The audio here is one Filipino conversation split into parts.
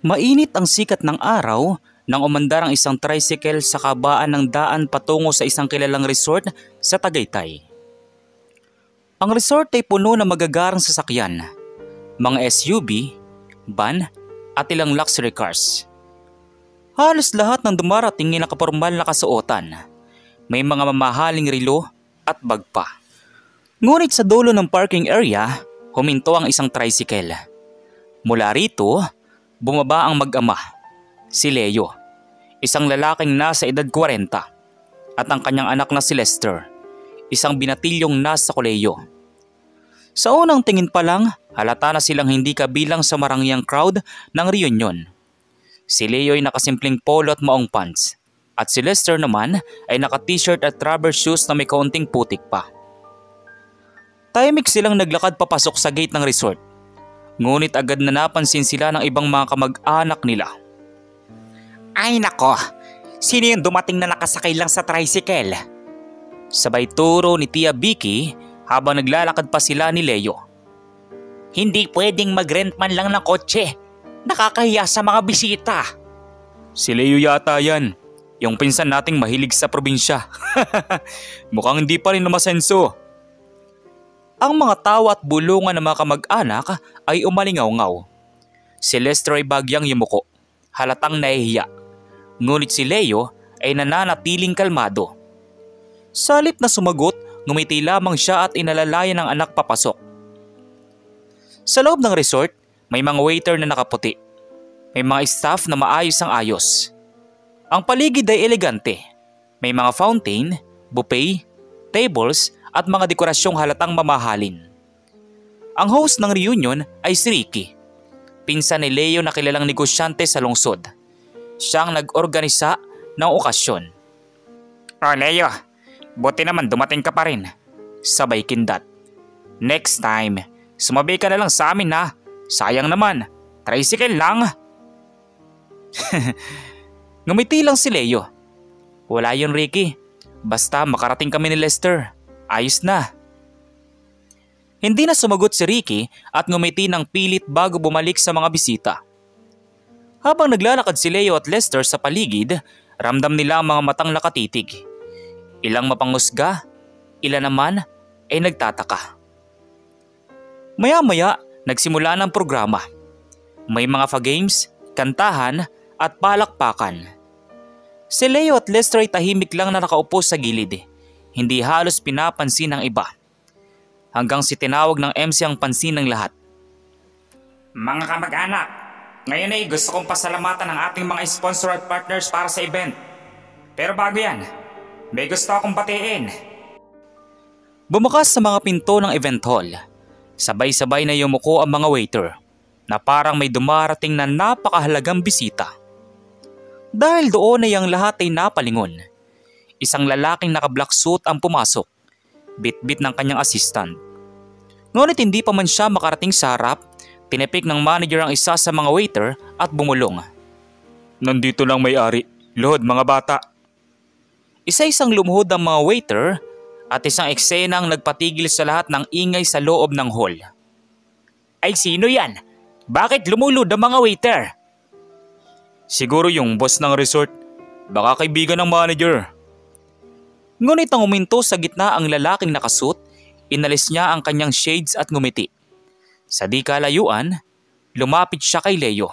Mainit ang sikat ng araw nang umandar ang isang tricycle sa kabaan ng daan patungo sa isang kilalang resort sa Tagaytay. Ang resort ay puno ng magagarang sasakyan, mga SUV, van at ilang luxury cars. Halos lahat ng dumarating ay nakapormal na kasuotan. May mga mamahaling relo at bag pa. Ngunit sa dulo ng parking area, huminto ang isang tricycle. Mula rito, bumaba ang mag-ama, si Leo, isang lalaking nasa edad 40, at ang kanyang anak na si Lester, isang binatilyong nasa kolehiyo. Sa unang tingin pa lang, halata na silang hindi kabilang sa marangyang crowd ng reunion. Si Leo ay nakasimpleng polo at maong pants, at si Lester naman ay naka-t-shirt at rubber shoes na may kaunting putik pa. Tahimik silang naglakad papasok sa gate ng resort. Ngunit agad na napansin sila ng ibang mga kamag-anak nila. Ay nako, sino yung dumating na nakasakay lang sa tricycle? Sabay turo ni Tia Vicky habang naglalakad pa sila ni Leo. Hindi pwedeng mag-rent man lang ng kotse. Nakakahiya sa mga bisita. Si Leo yata yan. Yung pinsan nating mahilig sa probinsya. Mukhang hindi pa rin namasenso. Ang mga tawa at bulungan ng mga kamag-anak ay umalingaw-ngaw. Si Lester ay bagyang yumuko, halatang nahihiya. Ngunit si Leo ay nananatiling kalmado. Sa halip na sumagot, ngumiti lamang siya at inalalayan ng anak papasok. Sa loob ng resort, may mga waiter na nakaputi. May mga staff na maayos ang ayos. Ang paligid ay elegante. May mga fountain, buffet, tables at mga dekorasyong halatang mamahalin. Ang host ng reunion ay si Ricky, pinsan ni Leo na kilalang negosyante sa lungsod. Siyang nag-organisa ng okasyon. Oh Leo, buti naman dumating ka pa rin. Sabay kindat. Next time, sumabi ka na lang sa amin ha. Sayang naman, tricycle lang. Ngumiti lang si Leo. Wala yun Ricky, basta makarating kami ni Lester. Ayos na. Hindi na sumagot si Ricky at ngumiti ng pilit bago bumalik sa mga bisita. Habang naglalakad si Leo at Lester sa paligid, ramdam nila ang mga matang nakatitig. Ilang mapangusga, ilan naman ay nagtataka. Maya-maya, nagsimula ng programa. May mga fa-games, kantahan at palakpakan. Si Leo at Lester ay tahimik lang na nakaupo sa gilid. Hindi halos pinapansin ng iba. Hanggang si tinawag ng MC ang pansin ng lahat. Mga kamag-anak, ngayon ay gusto kong pasalamatan ang ating mga sponsor at partners para sa event. Pero bago yan, may gusto akong batiin. Bumukas sa mga pinto ng event hall. Sabay-sabay na yumuko ang mga waiter na parang may dumarating na napakahalagang bisita. Dahil doon ay ang lahat ay napalingon. Isang lalaking naka-black suit ang pumasok, bit-bit ng kanyang assistant. Ngunit hindi pa man siya makarating sa harap, tinipik ng manager ang isa sa mga waiter at bumulong. Nandito lang may-ari, luhod mga bata. Isa-isang lumuhod ang mga waiter at isang eksena ang nagpatigil sa lahat ng ingay sa loob ng hall. Ay sino yan? Bakit lumulod ang mga waiter? Siguro yung boss ng resort, baka kaibigan ng manager. Ngunit ang uminto sa gitna ang lalaking nakasuot, inalis niya ang kanyang shades at ngumiti. Sa di kalayuan, lumapit siya kay Leo.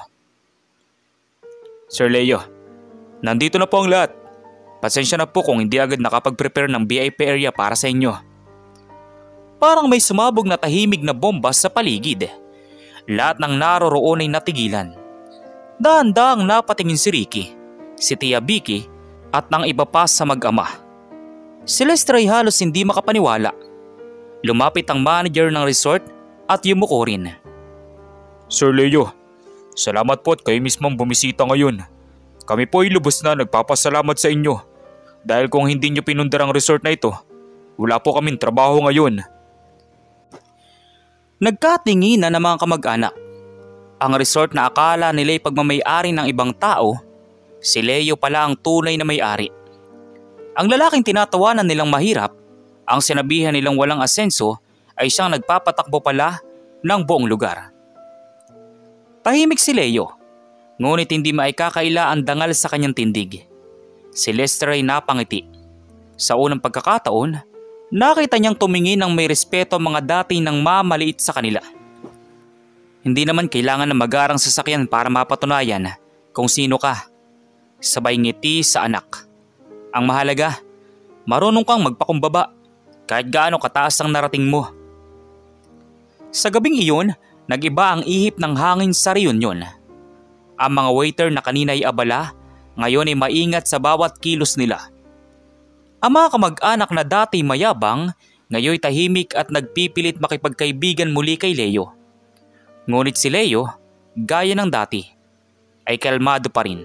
Sir Leo, nandito na po ang lahat. Pasensya na po kung hindi agad nakapag-prepare ng VIP area para sa inyo. Parang may sumabog na tahimik na bomba sa paligid. Lahat ng naroroon ay natigilan. Dahan-dahang napatingin si Ricky, si Tia Vicky at ng iba pa sa mag-ama. Si Lester ay halos hindi makapaniwala. Lumapit ang manager ng resort at yumuko rin. Sir Leo, salamat po at kayo mismong bumisita ngayon. Kami po ay lubos na nagpapasalamat sa inyo. Dahil kung hindi nyo pinundar ang resort na ito, wala po kaming trabaho ngayon. Nagkatinginan ng mga kamag-anak. Ang resort na akala nila'y pagmamay-ari ng ibang tao, si Leo pala ang tunay na may-ari. Ang lalaking tinatawanan nilang mahirap, ang sinabihan nilang walang asenso ay siyang nagpapatakbo pala ng buong lugar. Tahimik si Leo. Ngunit hindi maikakaila ang dangal sa kanyang tindig. Si Lester ay napangiti. Sa unang pagkakataon, nakita niyang tumingin ng may respeto ang mga dating nang mamaliit sa kanila. Hindi naman kailangan ng magarang sasakyan para mapatunayan kung sino ka. Sabay ngiti sa anak. Ang mahalaga, marunong kang magpakumbaba kahit gaano kataas ang narating mo. Sa gabing iyon, nag-iba ang ihip ng hangin sa reunion. Ang mga waiter na kanina ay abala, ngayon ay maingat sa bawat kilos nila. Ang mga kamag-anak na dati mayabang, ngayon tahimik at nagpipilit makipagkaibigan muli kay Leo. Ngunit si Leo, gaya ng dati, ay kalmado pa rin.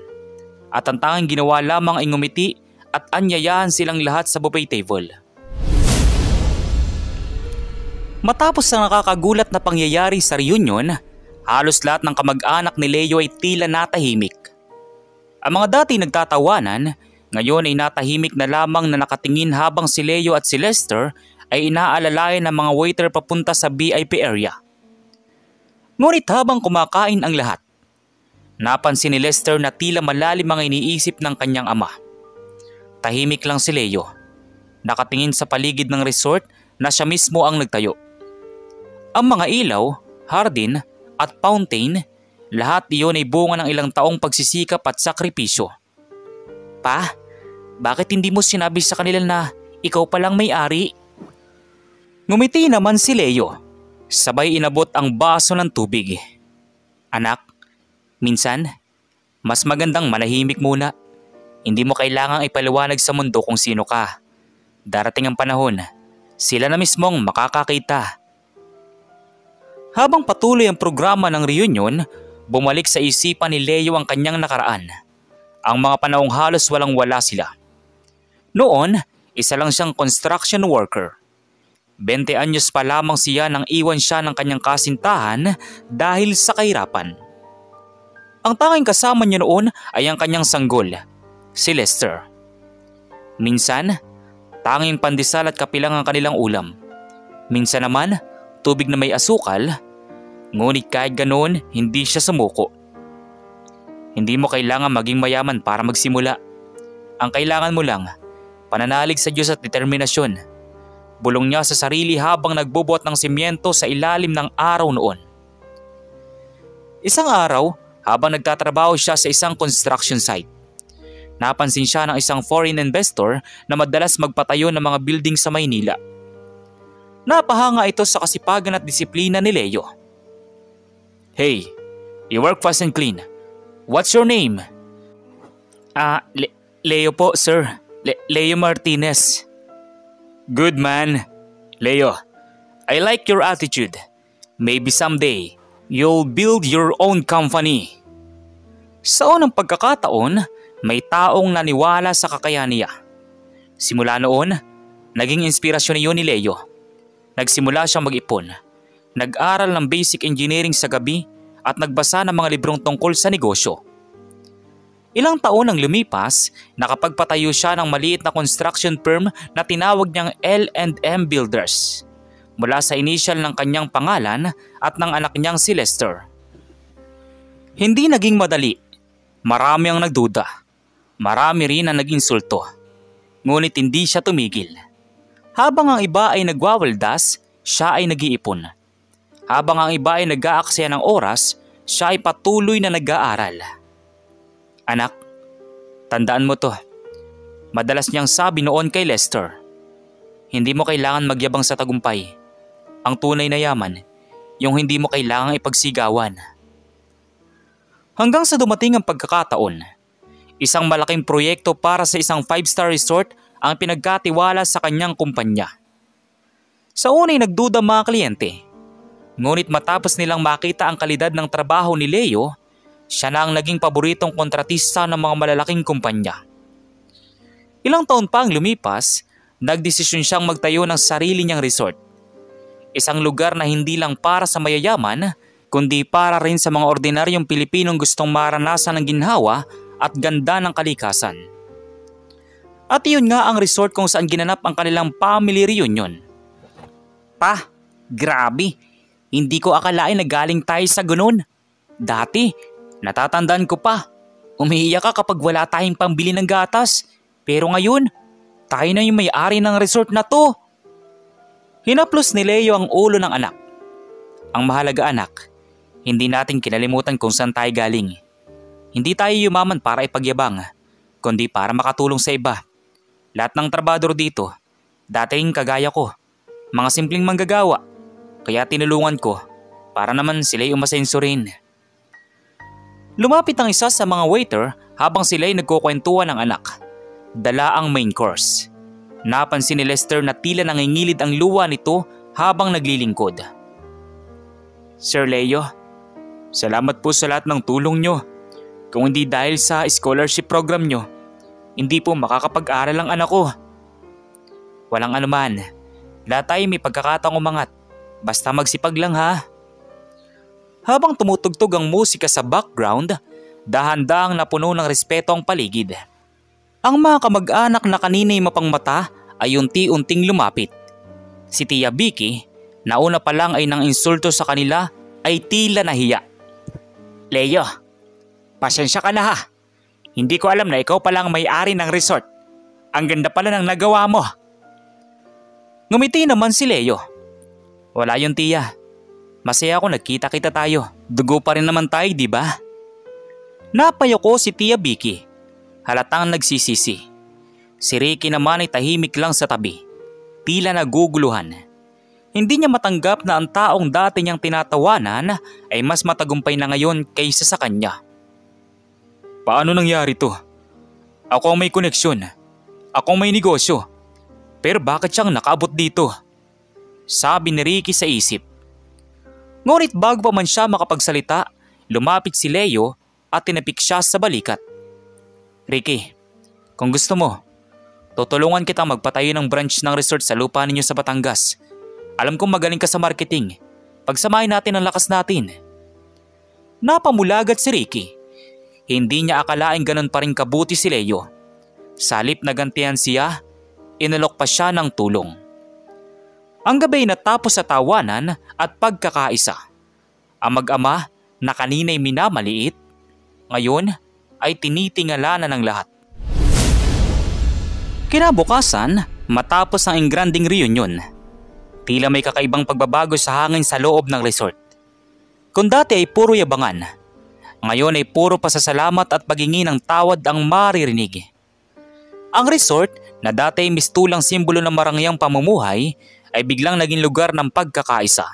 At ang tanging ginawa lamang ay ngumiti at anyayahan silang lahat sa buffet table. Matapos ang nakakagulat na pangyayari sa reunion, halos lahat ng kamag-anak ni Leo ay tila natahimik. Ang mga dati nagtatawanan, ngayon ay natahimik na lamang na nakatingin habang si Leo at si Lester ay inaalalayan ng mga waiter papunta sa VIP area. Ngunit habang kumakain ang lahat, napansin ni Lester na tila malalim ang iniisip ng kanyang ama. Tahimik lang si Leo, nakatingin sa paligid ng resort na siya mismo ang nagtayo. Ang mga ilaw, hardin at fountain, lahat iyon ay bunga ng ilang taong pagsisikap at sakripisyo. Pa, bakit hindi mo sinabi sa kanila na ikaw palang may-ari? Ngumiti naman si Leo, sabay inabot ang baso ng tubig. Anak, minsan, mas magandang manahimik muna. Hindi mo kailangang ipaliwanag sa mundo kung sino ka. Darating ang panahon, sila na mismong makakakita. Habang patuloy ang programa ng reunion, bumalik sa isipan ni Leo ang kanyang nakaraan. Ang mga panahong halos walang-wala sila. Noon, isa lang siyang construction worker. 20 anyos pa lamang siya nang iwan siya ng kanyang kasintahan dahil sa kahirapan. Ang tanging kasama niya noon ay ang kanyang sanggol, si Lester. Minsan, tanging pandesal at kape lang ang kanilang ulam. Minsan naman, tubig na may asukal, ngunit kahit ganoon, hindi siya sumuko. Hindi mo kailangan maging mayaman para magsimula. Ang kailangan mo lang, pananalig sa Diyos at determinasyon. Bulong niya sa sarili habang nagbubuhat ng simyento sa ilalim ng araw noon. Isang araw, habang nagtatrabaho siya sa isang construction site, napansin siya ng isang foreign investor na madalas magpatayo ng mga building sa Maynila. Napahanga ito sa kasipagan at disiplina ni Leo. Hey, you work fast and clean. What's your name? Leo po, sir. Leo Martinez. Good man. Leo, I like your attitude. Maybe someday, you'll build your own company. Sa unang pagkakataon, may taong naniwala sa kakayahan niya. Simula noon, naging inspirasyon niyo ni Leo. Nagsimula siyang mag-ipon. Nag-aral ng basic engineering sa gabi at nagbasa ng mga librong tungkol sa negosyo. Ilang taon nang lumipas, nakapagpatayo siya ng maliit na construction firm na tinawag niyang L&M Builders. Mula sa initial ng kanyang pangalan at ng anak niyang si Lester. Hindi naging madali. Marami ang nagduda. Marami rin ang nag-insulto. Ngunit hindi siya tumigil. Habang ang iba ay nagwawaldas, siya ay nag-iipon. Habang ang iba ay nag-aaksaya ng oras, siya ay patuloy na nag-aaral. Anak, tandaan mo to. Madalas niyang sabi noon kay Lester, hindi mo kailangan magyabang sa tagumpay. Ang tunay na yaman, yung hindi mo kailangang ipagsigawan. Hanggang sa dumating ang pagkakataon, isang malaking proyekto para sa isang 5-star resort ang pinagkatiwala sa kanyang kumpanya. Sa una ay nagduda mga kliyente. Ngunit matapos nilang makita ang kalidad ng trabaho ni Leo, siya na ang naging paboritong kontratista ng mga malalaking kumpanya. Ilang taon pa ang lumipas, nagdesisyon siyang magtayo ng sarili niyang resort. Isang lugar na hindi lang para sa mayayaman, kundi para rin sa mga ordinaryong Pilipinong gustong maranasan ng ginhawa at ganda ng kalikasan. At iyon nga ang resort kung saan ginanap ang kanilang family reunion. Pa, grabe! Hindi ko akalain na galing tayo sa ganun. Dati, Natatandaan ko pa, umiiyak ka kapag wala tayong pambili ng gatas. Pero ngayon, tayo na yung may-ari ng resort na to. Hinaplos ni Leo ang ulo ng anak. Ang mahalaga anak, hindi natin kinalimutan kung saan tayo galing. Hindi tayo yumaman para ipagyabang, kundi para makatulong sa iba. Lahat ng trabador dito, dating kagaya ko, mga simpleng manggagawa. Kaya tinulungan ko para naman sila'y umasenso rin. Lumapit ang isa sa mga waiter habang sila'y nagkukwentuhan ng anak. Dala ang main course. Napansin ni Lester na tila nangingilid ang luha nito habang naglilingkod. Sir Leo, salamat po sa lahat ng tulong nyo. Kung hindi dahil sa scholarship program nyo, hindi po makakapag-aral ang anak ko. Walang anuman. Lahat tayo may pagkakataong umangat. Basta magsipag lang ha. Habang tumutugtog ang musika sa background, dahan-dahang napuno ng respeto ang paligid. Ang mga kamag-anak na kanina'y mapangmata ay unti-unting lumapit. Si Tia Vicky, nauna pa lang ay nang insulto sa kanila, ay tila nahiya. Leo, pasensya ka na ha. Hindi ko alam na ikaw palang may-ari ng resort. Ang ganda pala ng nagawa mo. Ngumiti naman si Leo. Wala yun, Tia. Masaya ako nagkita-kita tayo. Dugo pa rin naman tayo, di ba? Napayoko si Tia Vicky. Halatang nagsisisi. Si Ricky naman ay tahimik lang sa tabi. Tila naguguluhan. Hindi niya matanggap na ang taong dati niyang tinatawanan ay mas matagumpay na ngayon kaysa sa kanya. Paano nangyari to? Ako ang may koneksyon. Ako ang may negosyo. Pero bakit siyang nakaabot dito? Sabi ni Ricky sa isip. Ngunit bago pa man siya makapagsalita, lumapit si Leo at tinapik siya sa balikat. Ricky, kung gusto mo, tutulungan kitang magpatayo ng branch ng resort sa lupa ninyo sa Batangas. Alam kong magaling ka sa marketing. Pagsamahin natin ang lakas natin. Napamulagat si Ricky. Hindi niya akalaing ganun pa rin kabuti si Leo. Salip na gantihan siya, inalok pa siya ng tulong. Ang gabi natapos sa tawanan at pagkakaisa. Ang mag-ama na kanina'y minamaliit, ngayon ay tinitingala na ng lahat. Kinabukasan, matapos ang engranding reunion, tila may kakaibang pagbabago sa hangin sa loob ng resort. Kung dati ay puro yabangan, ngayon ay puro pasasalamat at paghingi ng tawad ang maririnig. Ang resort na dati ay mistulang simbolo ng marangyang pamumuhay ay biglang naging lugar ng pagkakaisa.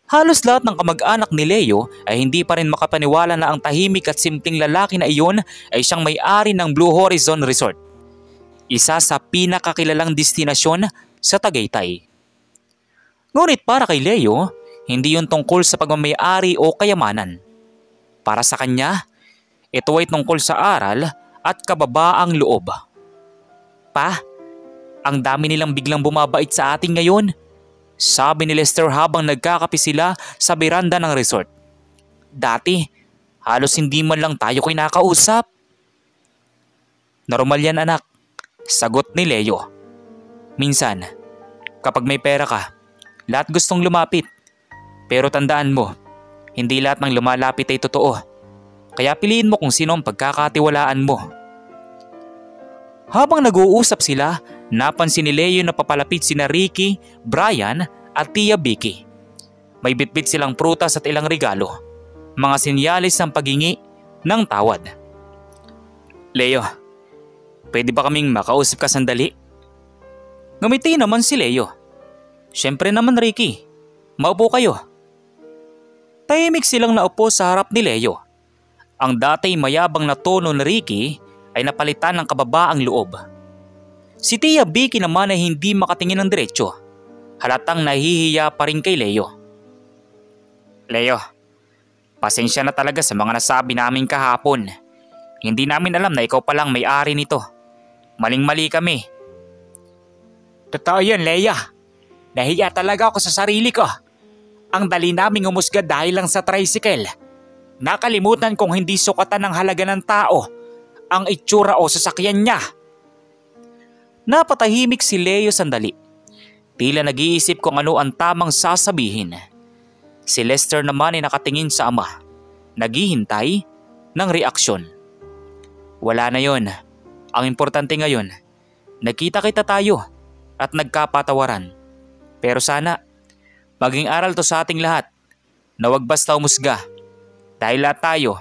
Halos lahat ng kamag-anak ni Leo ay hindi pa rin makapaniwala na ang tahimik at simpleng lalaki na iyon ay siyang may-ari ng Blue Horizon Resort. Isa sa pinakakilalang destinasyon sa Tagaytay. Ngunit para kay Leo, hindi yun tungkol sa pagmamay-ari o kayamanan. Para sa kanya, ito ay tungkol sa aral at kababaang loob. Pa, ang dami nilang biglang bumabait sa atin ngayon. Sabi ni Lester habang nagkakape sila sa beranda ng resort. Dati, halos hindi man lang tayo kinakausap. Normal yan anak, sagot ni Leo. Minsan, kapag may pera ka, lahat gustong lumapit. Pero tandaan mo, hindi lahat ng lumalapit ay totoo. Kaya piliin mo kung sino ang pagkakatiwalaan mo. Habang nag-uusap sila, napansin ni Leo na papalapit sina Ricky, Brian at Tia Vicky. May bitbit silang prutas at ilang regalo. Mga sinyalis ng paghingi ng tawad. Leo, pwede ba kaming makausap ka sandali? Ngumiti naman si Leo. Siyempre naman Ricky, maupo kayo. Tahimik silang naupo sa harap ni Leo. Ang dati mayabang na tono ni Ricky ay napalitan ng kababaang loob. Si Tia Vicky naman ay hindi makatingin ng diretsyo. Halatang nahihiya pa rin kay Leo. Leo, pasensya na talaga sa mga nasabi namin kahapon. Hindi namin alam na ikaw palang may-ari nito. Maling-mali kami. Totoo yun, Leia. Nahiya talaga ako sa sarili ko. Ang dali naming umusga dahil lang sa tricycle. Nakalimutan kong hindi sukatan ng halaga ng tao ang itsura o sasakyan niya. Napatahimik si Leo sandali. Tila nag-iisip kung ano ang tamang sasabihin. Si Lester naman ay nakatingin sa ama. naghihintay ng reaksyon. Wala na yon. Ang importante ngayon, nagkita-kita tayo at nagkapatawaran. Pero sana, maging aral to sa ating lahat na wag basta umusga dahil lahat tayo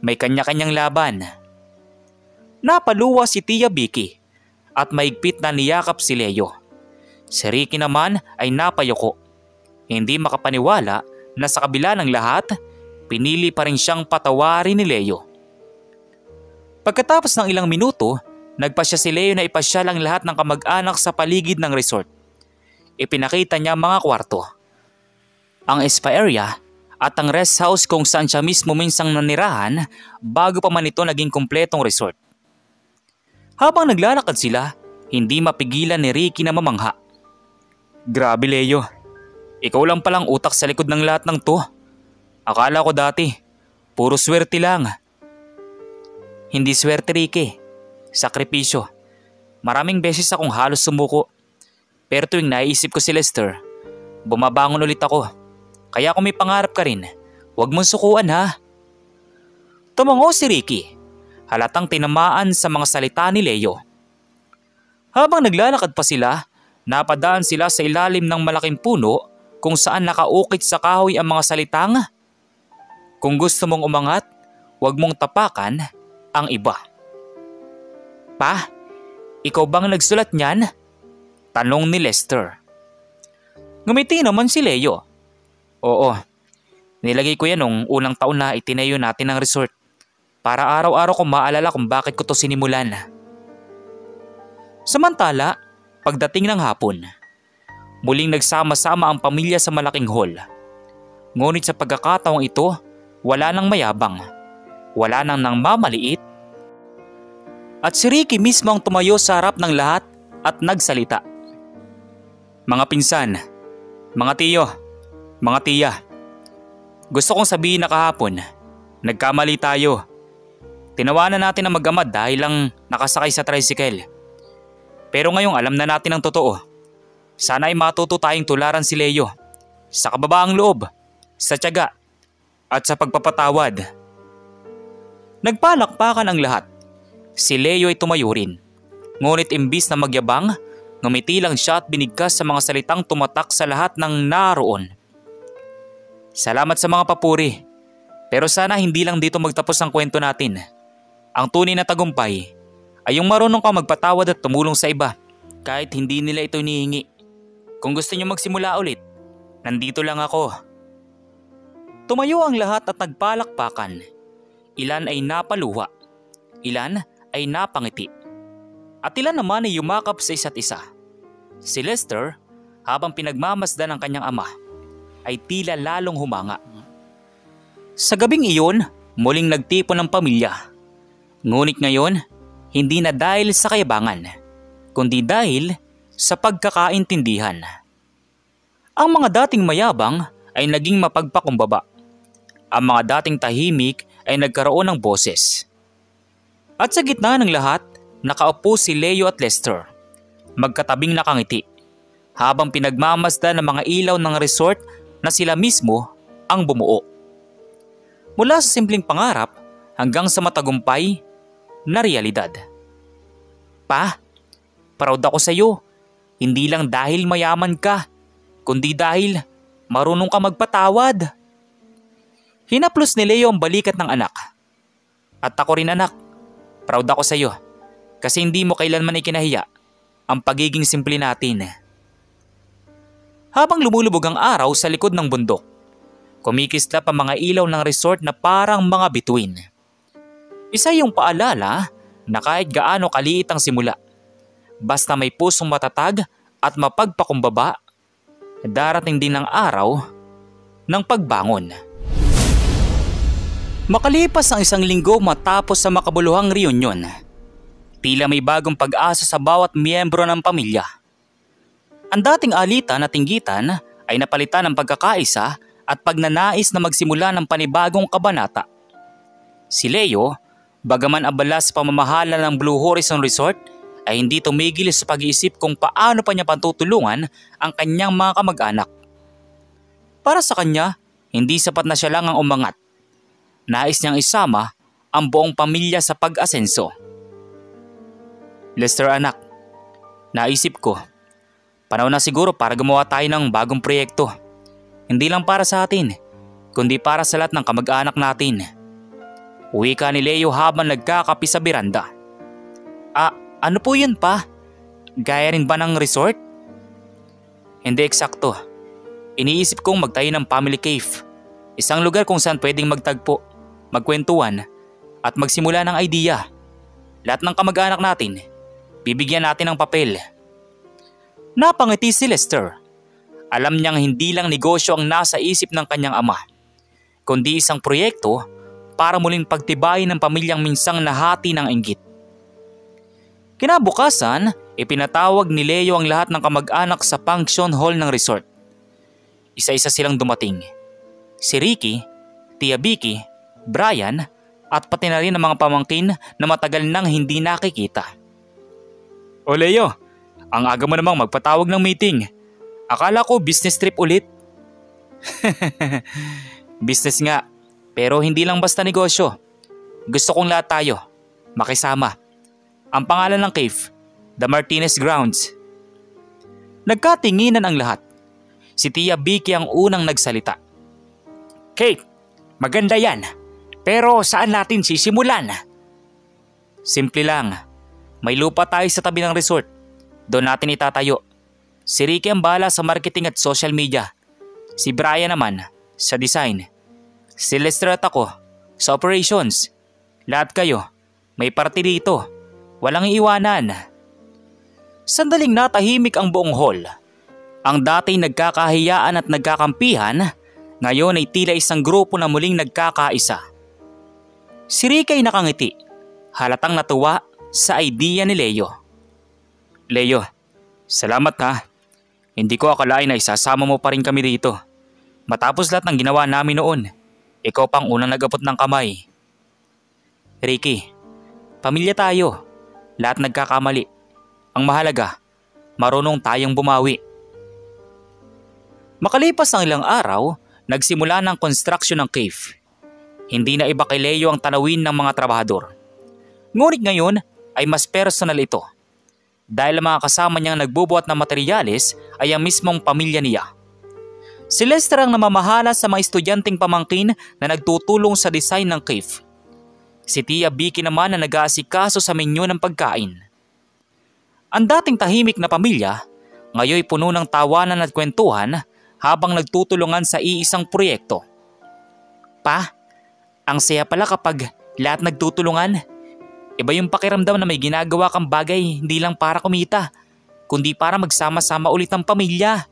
may kanya-kanyang laban. Napaluwa si Tia Vicky at mahigpit na niyakap si Leo. Si Ricky naman ay napayuko. Hindi makapaniwala na sa kabila ng lahat, pinili pa rin siyang patawarin ni Leo. Pagkatapos ng ilang minuto, nagpasya si Leo na ipasyal ang lahat ng kamag-anak sa paligid ng resort. Ipinakita niya mga kwarto, ang spa area at ang rest house kung saan siya mismo minsang nanirahan bago pa man ito naging kumpletong resort. Habang naglalakad sila, hindi mapigilan ni Ricky na mamangha. Grabe Leo, ikaw lang palang utak sa likod ng lahat ng to. Akala ko dati, puro swerte lang. Hindi swerte Ricky, sakripisyo. Maraming beses akong halos sumuko. Pero tuwing naiisip ko si Lester, bumabangon ulit ako. Kaya kung may pangarap ka rin, huwag mong sukuan ha. Tumango si Ricky, halatang tinamaan sa mga salita ni Leo. Habang naglalakad pa sila, napadaan sila sa ilalim ng malaking puno kung saan nakaukit sa kahoy ang mga salitang, kung gusto mong umangat, huwag mong tapakan ang iba. Pa, ikaw bang nagsulat niyan? Tanong ni Lester. Ngumiti naman si Leo. Oo, nilagay ko yan nung unang taon na itinayo natin ang resort para araw-araw kong maalala kung bakit ko to sinimulan. Samantala, pagdating ng hapon, muling nagsama-sama ang pamilya sa malaking hall. Ngunit sa pagkakataong ito, wala nang mayabang, wala nang mamaliit. At si Ricky mismo ang tumayo sa harap ng lahat at nagsalita. Mga pinsan, mga tiyo, mga tiya, gusto kong sabihin na kahapon, nagkamali tayo. Tinawanan natin ang mag-ama dahil lang nakasakay sa tricycle. Pero ngayong alam na natin ang totoo. Sana ay matuto tayong tularan si Leo sa kababaang loob, sa tiyaga at sa pagpapatawad. Nagpalakpakan ang lahat. Si Leo ay tumayo rin. Ngunit imbis na magyabang, ngumiti lang siya at binigkas sa mga salitang tumatak sa lahat ng naroon. Salamat sa mga papuri. Pero sana hindi lang dito magtapos ang kwento natin. Ang tunay na tagumpay ay yung marunong kang magpatawad at tumulong sa iba kahit hindi nila ito hinihingi. Kung gusto niyo magsimula ulit, nandito lang ako. Tumayo ang lahat at nagpalakpakan. Ilan ay napaluha, ilan ay napangiti. At ilan naman ay yumakap sa isa't isa. Si Lester, habang pinagmamasdan ng kanyang ama, ay tila lalong humanga. Sa gabing iyon, muling nagtipon ng pamilya. Ngunit ngayon, hindi na dahil sa kayabangan, kundi dahil sa pagkakaintindihan. Ang mga dating mayabang ay naging mapagpakumbaba. Ang mga dating tahimik ay nagkaroon ng boses. At sa gitna ng lahat, nakaupo si Leo at Lester, magkatabing nakangiti, habang pinagmamasdan ng mga ilaw ng resort na sila mismo ang bumuo. Mula sa simpleng pangarap hanggang sa matagumpay na realidad. Pa, proud ako sa iyo. Hindi lang dahil mayaman ka, kundi dahil marunong ka magpatawad. Hinaplos ni Leo ang balikat ng anak. At ako rin anak, proud ako sa iyo. Kasi hindi mo kailanman ikinahiya ang pagiging simple natin. Habang lumulubog ang araw sa likod ng bundok, kumikislap ang mga ilaw ng resort na parang mga bituin. Isa yung paalala na kahit gaano kaliit ang simula, basta may pusong matatag at mapagpakumbaba, darating din ang araw ng pagbangon. Makalipas ang 1 linggo matapos sa makabuluhang reunion, tila may bagong pag-asa sa bawat miyembro ng pamilya. Ang dating alitan at inggitan ay napalitan ng pagkakaisa at pagnanais na magsimula ng panibagong kabanata. Si Leo, bagaman abala sa pamamahala ng Blue Horizon Resort, ay hindi tumigil sa pag-iisip kung paano pa niya pantutulungan ang kanyang mga kamag-anak. Para sa kanya, hindi sapat na siya lang ang umangat. Nais niyang isama ang buong pamilya sa pag-asenso. Lester anak, naisip ko, panahon na siguro para gumawa tayo ng bagong proyekto. Hindi lang para sa atin, kundi para sa lahat ng kamag-anak natin. Wika ni Leo habang nagkakapi sa beranda. Ano po yun pa? Gaya rin ba ng resort? Hindi eksakto. Iniisip kong magtayo ng family cave. Isang lugar kung saan pwedeng magtagpo, magkwentuhan at magsimula ng idea. Lahat ng kamag-anak natin, bibigyan natin ng papel. Napangiti si Lester. Alam niyang hindi lang negosyo ang nasa isip ng kanyang ama, kundi isang proyekto para muling pagtibayin ng pamilyang minsang nahati ng inggit. Kinabukasan, ipinatawag ni Leo ang lahat ng kamag-anak sa function hall ng resort. Isa-isa silang dumating. Si Ricky, Tia Vicky, Brian at pati na rin ang mga pamangkin na matagal nang hindi nakikita. O Leo, ang aga mo namang magpatawag ng meeting. Akala ko business trip ulit. Business nga, pero hindi lang basta negosyo. Gusto kong lahat tayo makisama. Ang pangalan ng cave, The Martinez Grounds. Nagkatinginan ang lahat. Si Tia Vicky ang unang nagsalita. Kate, maganda yan. Pero saan natin sisimulan? Simple lang. May lupa tayo sa tabi ng resort. Doon natin itatayo. Si Ricky ang bahala sa marketing at social media. Si Brian naman sa design. Si Lester at ako sa operations. Lahat kayo, may parte dito. Walang iiwanan. Sandaling natahimik ang buong hall. Ang dati nagkakahiyaan at nagkakampihan, ngayon ay tila isang grupo na muling nagkakaisa. Si Ricky ay nakangiti, halatang natuwa sa idea ni Leo. Leo, salamat ha. Hindi ko akalain na isasama mo pa rin kami dito. Matapos lahat ng ginawa namin noon, ikaw pang unang nag-abot ng kamay. Ricky, pamilya tayo. Lahat nagkakamali. Ang mahalaga, marunong tayong bumawi. Makalipas ng ilang araw, nagsimula ng construction ng cave. Hindi na iba kay Leo ang tanawin ng mga trabahador. Ngunit ngayon ay mas personal ito. Dahil ang mga kasama niyang nagbubuhat ng materyales ay ang mismong pamilya niya. Si Lester ang namamahala sa mga estudyanteng pamangkin na nagtutulong sa design ng cave. Si Tia Vicky naman na nag-aasikaso sa menyu ng pagkain. Ang dating tahimik na pamilya, ngayon puno ng tawanan at kwentuhan habang nagtutulungan sa iisang proyekto. Pa, ang saya pala kapag lahat nagtutulungan. Iba yung pakiramdam na may ginagawa kang bagay hindi lang para kumita, kundi para magsama-sama ulit ang pamilya.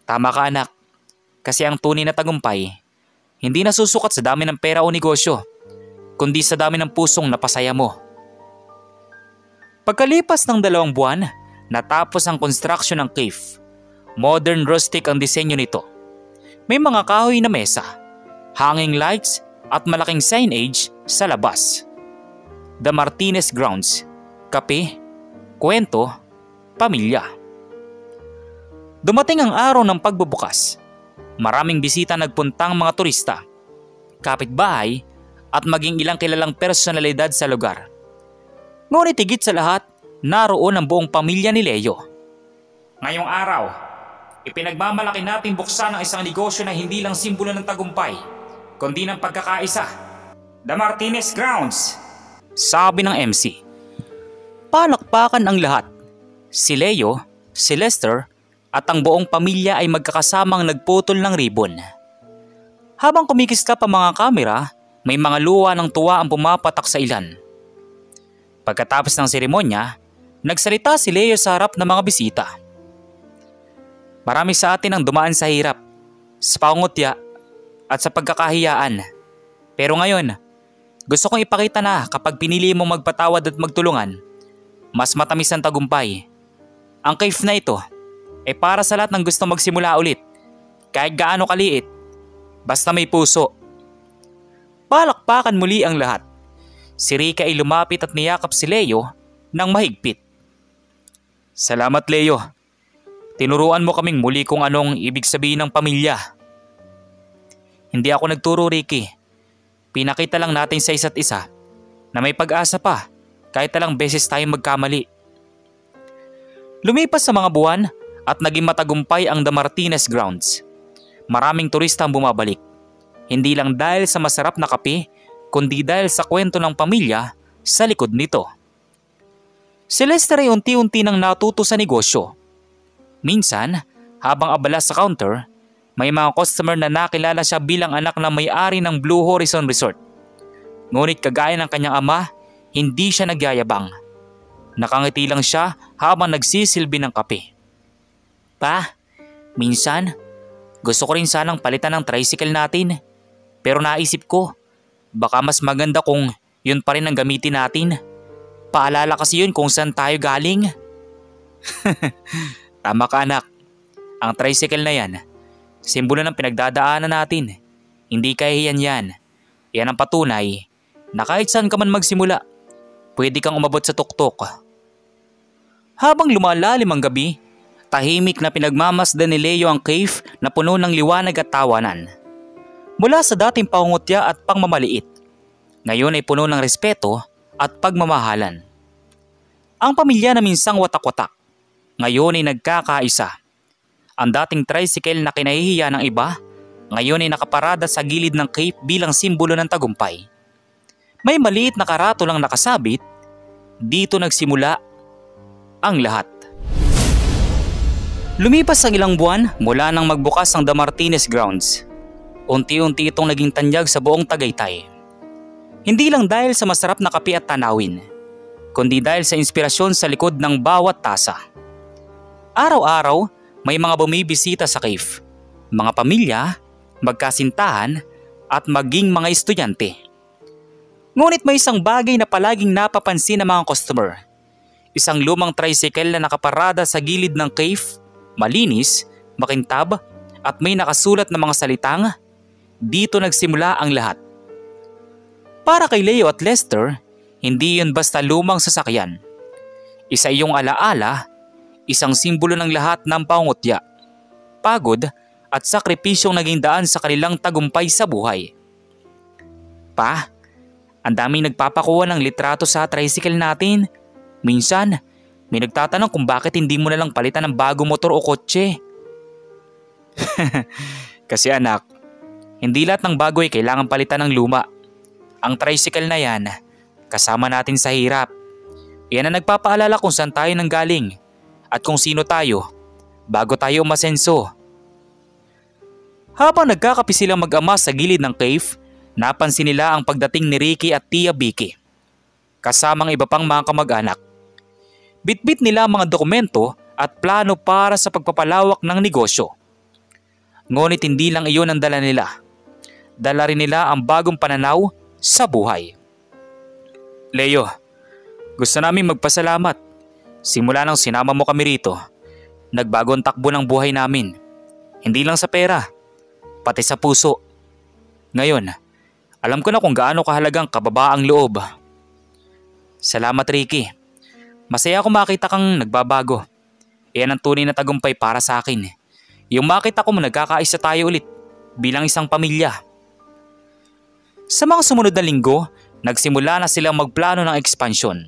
Tama ka anak, kasi ang tunay na tagumpay, hindi nasusukat sa dami ng pera o negosyo, kundi sa dami ng pusong napasaya mo. Pagkalipas ng 2 buwan, natapos ang construction ng cave. Modern rustic ang disenyo nito. May mga kahoy na mesa, hanging lights at malaking signage sa labas. The Martinez Grounds, kape, kwento, pamilya. Dumating ang araw ng pagbubukas. Maraming bisita nagpuntang mga turista, kapitbahay at maging ilang kilalang personalidad sa lugar. Ngunit higit sa lahat, naroon ang buong pamilya ni Leo. Ngayong araw, ipinagmamalaki natin buksan ang isang negosyo na hindi lang simbolo ng tagumpay, kundi ng pagkakaisa. The Martinez Grounds, sabi ng MC. Palakpakan ang lahat. Si Leo, si Lester at ang buong pamilya ay magkakasamang nagputol ng ribbon. Habang kumikislap ang mga kamera, may mga luha ng tuwa ang pumapatak sa ilan. Pagkatapos ng seremonya, nagsalita si Leo sa harap ng mga bisita. Marami sa atin ang dumaan sa hirap, sa pangungutya at sa pagkakahiyaan. Pero ngayon, gusto kong ipakita na kapag pinili mo magpatawad at magtulungan, mas matamis ang tagumpay. Ang cave na ito ay para sa lahat ng gusto magsimula ulit, kahit gaano kaliit, basta may puso. Palakpakan muli ang lahat. Si Ricky ay lumapit at niyakap si Leo ng mahigpit. Salamat Leo. Tinuruan mo kaming muli kung anong ibig sabihin ng pamilya. Hindi ako nagturo Ricky. Pinakita lang natin sa isa't isa na may pag-asa pa kahit ilang beses tayong magkamali. Lumipas sa mga buwan at naging matagumpay ang The Martinez Grounds. Maraming turista ang bumabalik. Hindi lang dahil sa masarap na kape, kundi dahil sa kwento ng pamilya sa likod nito. Si Lester ay unti-unti nang natuto sa negosyo. Minsan, habang abala sa counter, may mga customer na nakilala siya bilang anak ng may-ari ng Blue Horizon Resort. Ngunit kagaya ng kanyang ama, hindi siya nagyayabang. Nakangiti lang siya habang nagsisilbi ng kape. Pa, minsan, gusto ko rin sanang palitan ng tricycle natin. Pero naisip ko, baka mas maganda kung yun pa rin ang gamitin natin. Paalala kasi yun kung saan tayo galing. Tama ka anak, ang tricycle na yan, simbolo ng pinagdadaanan natin. Hindi kahihiyan yan. Yan ang patunay na kahit saan ka man magsimula, pwede kang umabot sa tuktok. Habang lumalalim ang gabi, tahimik na pinagmamasdan ni Leo ang cave na puno ng liwanag at tawanan. Mula sa dating pangungutya at pangmamaliit, ngayon ay puno ng respeto at pagmamahalan. Ang pamilya na minsang watak-watak, ngayon ay nagkakaisa. Ang dating tricycle na kinahihiya ng iba, ngayon ay nakaparada sa gilid ng cave bilang simbolo ng tagumpay. May maliit na karato lang nakasabit, dito nagsimula ang lahat. Lumipas ang ilang buwan mula nang magbukas ang The Martinez Grounds. Unti-unti itong naging tanyag sa buong Tagaytay. Hindi lang dahil sa masarap na kape at tanawin, kundi dahil sa inspirasyon sa likod ng bawat tasa. Araw-araw, may mga bumibisita sa cave, mga pamilya, magkasintahan at maging mga estudyante. Ngunit may isang bagay na palaging napapansin ng mga customer. Isang lumang tricycle na nakaparada sa gilid ng cave, malinis, makintab at may nakasulat na mga salitang, "Dito nagsimula ang lahat." Para kay Leo at Lester, hindi yun basta lumang sasakyan. Isa iyong alaala, isang simbolo ng lahat ng pangungutya, pagod at sakripisyong naging daan sa kanilang tagumpay sa buhay. Pa, ang daming nagpapakuha ng litrato sa tricycle natin. Minsan, may nagtatanong kung bakit hindi mo na lang palitan ng bagong motor o kotse. Kasi anak, hindi lahat ng bago ay kailangan palitan ng luma. Ang tricycle na yan, kasama natin sa hirap. Yan ang nagpapaalala kung saan tayo nanggaling at kung sino tayo bago tayo umasenso. Habang nagkakape silang mag-ama sa gilid ng cave, napansin nila ang pagdating ni Ricky at Tia Vicky, kasamang iba pang mga kamag-anak. Bitbit nila ang mga dokumento at plano para sa pagpapalawak ng negosyo. Ngunit hindi lang iyon ang dala nila. Dala rin nila ang bagong pananaw sa buhay. Leo, gusto namin magpasalamat. Simula nang sinama mo kami rito, nagbagong takbo ng buhay namin. Hindi lang sa pera, pati sa puso. Ngayon, alam ko na kung gaano kahalagang kababaang loob. Salamat Ricky. Masaya ako makita kang nagbabago. Iyan ang tunay na tagumpay para sa akin. Yung makita ko mo nagkakaisa tayo ulit bilang isang pamilya. Sa mga sumunod na linggo, nagsimula na silang magplano ng ekspansyon.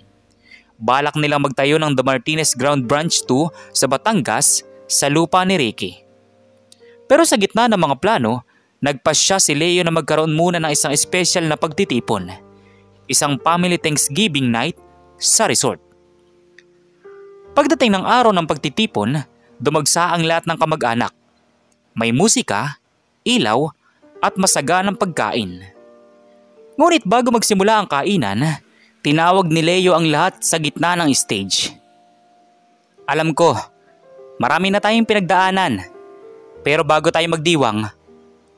Balak nilang magtayo ng The Martinez Ground Branch 2 sa Batangas sa lupa ni Ricky. Pero sa gitna ng mga plano, nagpasya si Leo na magkaroon muna ng isang espesyal na pagtitipon. Isang family Thanksgiving night sa resort. Pagdating ng araw ng pagtitipon, dumagsa ang lahat ng kamag-anak. May musika, ilaw at masaganang pagkain. Ngunit bago magsimula ang kainan, tinawag ni Leo ang lahat sa gitna ng stage. Alam ko, marami na tayong pinagdaanan. Pero bago tayo magdiwang,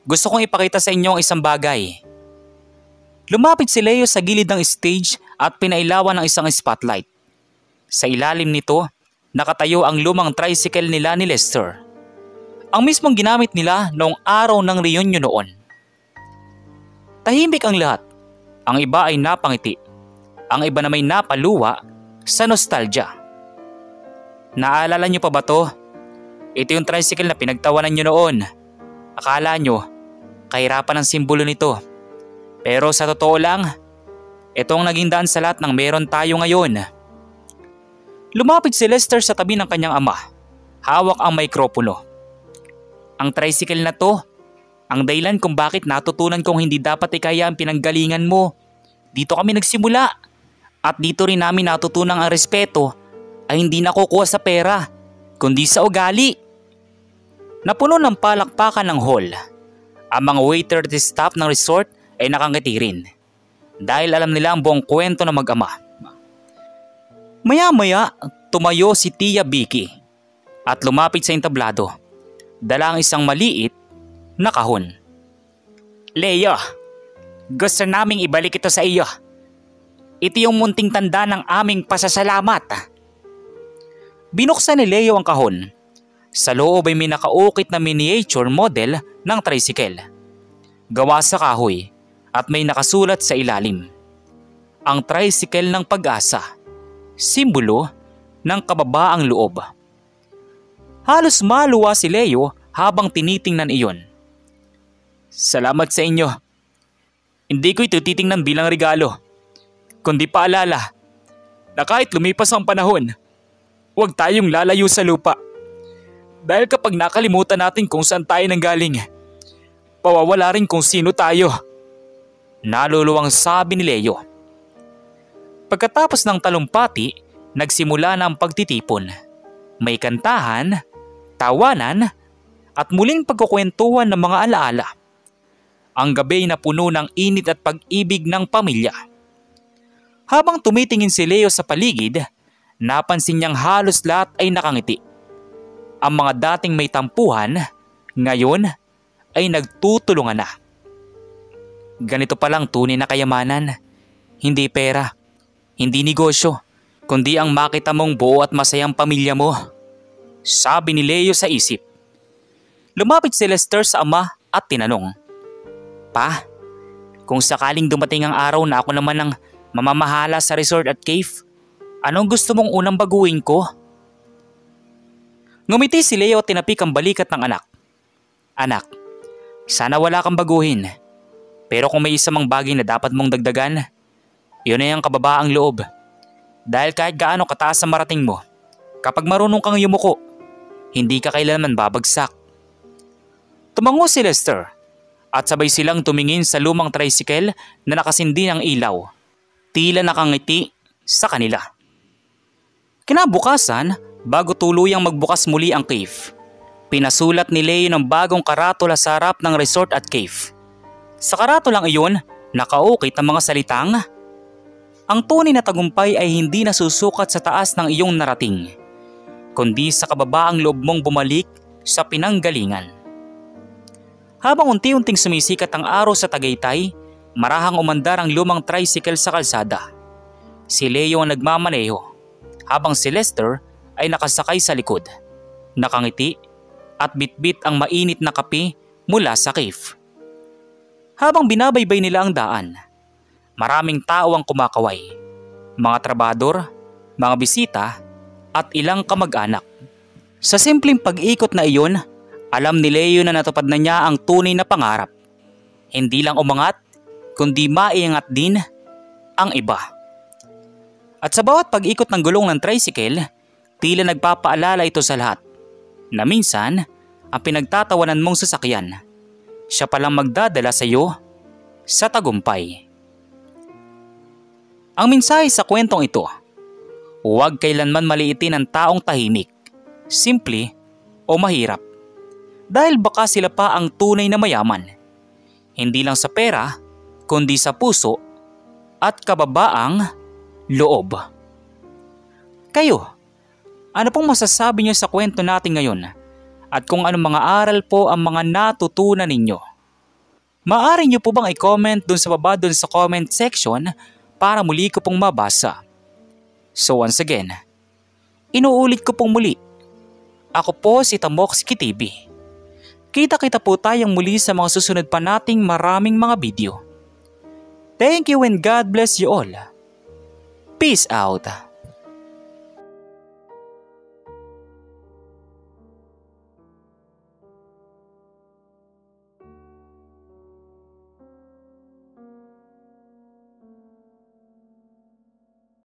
gusto kong ipakita sa inyo ang isang bagay. Lumapit si Leo sa gilid ng stage at pinailawan ng isang spotlight. Sa ilalim nito, nakatayo ang lumang tricycle nila ni Lester. Ang mismong ginamit nila noong araw ng reunion noon. Tahimik ang lahat. Ang iba ay napangiti. Ang iba na may napaluwa sa nostalgia. Naalala niyo pa ba to? Ito yung tricycle na pinagtawanan niyo noon. Akala niyo, kahirapan ang simbolo nito. Pero sa totoo lang, ito ang naging daan sa lahat ng meron tayo ngayon. Lumapit si Lester sa tabi ng kanyang ama. Hawak ang mikropono. Ang tricycle na to, ang dahilan kung bakit natutunan kong hindi dapat ikaya ang pinanggalingan mo. Dito kami nagsimula. At dito rin namin natutunang ang respeto ay hindi nakukuha sa pera, kundi sa ugali. Napuno ng palakpakan ng hall. Ang mga waiter at staff ng resort ay nakangiti rin. Dahil alam nila ang buong kwento ng mag-ama. Maya-maya, tumayo si Tia Vicky at lumapit sa entablado. Dala ang isang maliit na kahon. Leo, gusto naming ibalik ito sa iyo. Ito yung munting tanda ng aming pasasalamat. Binuksan ni Leo ang kahon. Sa loob ay may nakaukit na miniature model ng tricycle. Gawa sa kahoy at may nakasulat sa ilalim. Ang tricycle ng pag-asa. Simbolo ng kababaang loob. Halos maluwa si Leo habang tinitingnan iyon. Salamat sa inyo. Hindi ko ito titingnan bilang regalo, kundi paalala na kahit lumipas ang panahon, huwag tayong lalayo sa lupa. Dahil kapag nakalimutan natin kung saan tayo nanggaling, pawawala rin kung sino tayo. Naluluwang sabi ni Leo. Pagkatapos ng talumpati, nagsimula na ang pagtitipon. May kantahan, tawanan, at muling pagkukwentuhan ng mga alaala. Ang gabi na puno ng init at pag-ibig ng pamilya. Habang tumitingin si Leo sa paligid, napansin niyang halos lahat ay nakangiti. Ang mga dating may tampuhan, ngayon ay nagtutulungan na. Ganito palang tunay na kayamanan, hindi pera. Hindi negosyo, kundi ang makita mong buo at masayang pamilya mo. Sabi ni Leo sa isip. Lumapit si Lester sa ama at tinanong, Pa, kung sakaling dumating ang araw na ako naman ang mamamahala sa resort at cave, anong gusto mong unang baguhin ko? Ngumiti si Leo at tinapik ang balikat ng anak. Anak, sana wala kang baguhin. Pero kung may isa mang bagay na dapat mong dagdagan, yun ay ang kababaang loob. Dahil kahit gaano kataas ang marating mo, kapag marunong kang yumuko, hindi ka kailanman babagsak. Tumango si Lester at sabay silang tumingin sa lumang tricycle na nakasindi ng ilaw. Tila nakangiti sa kanila. Kinabukasan, bago tuluyang magbukas muli ang cave, pinasulat ni Leo ng bagong karatula sa harap ng resort at cave. Sa karatulang iyon, nakaukit ang mga salitang, ang tunay na tagumpay ay hindi nasusukat sa taas ng iyong narating, kundi sa kababaang loob mong bumalik sa pinanggalingan. Habang unti-unting sumisikat ang araw sa Tagaytay, marahang umandar ang lumang tricycle sa kalsada. Si Leo ang nagmamaneho, habang si Lester ay nakasakay sa likod, nakangiti at bitbit ang mainit na kape mula sa cave. Habang binabaybay nila ang daan, maraming tao ang kumakaway, mga trabador, mga bisita at ilang kamag-anak. Sa simpleng pag-ikot na iyon, alam ni Leo na natupad na niya ang tunay na pangarap. Hindi lang umangat, kundi maiangat din ang iba. At sa bawat pag-ikot ng gulong ng tricycle, tila nagpapaalala ito sa lahat na minsan ang pinagtatawanan mong sasakyan, siya palang magdadala sa iyo sa tagumpay. Ang mensahe sa kwentong ito, huwag kailanman maliitin ang taong tahimik, simple o mahirap. Dahil baka sila pa ang tunay na mayaman, hindi lang sa pera, kundi sa puso at kababaang loob. Kayo, ano pong masasabi niyo sa kwento natin ngayon? At kung anong mga aral po ang mga natutunan ninyo? Maaari niyo po bang i-comment dun sa baba dun sa comment section para muli ko pong mabasa? So once again, inuulit ko pong muli. Ako po si Tamoxki TV. Kita-kita po tayong muli sa mga susunod pa nating maraming mga video. Thank you and God bless you all. Peace out.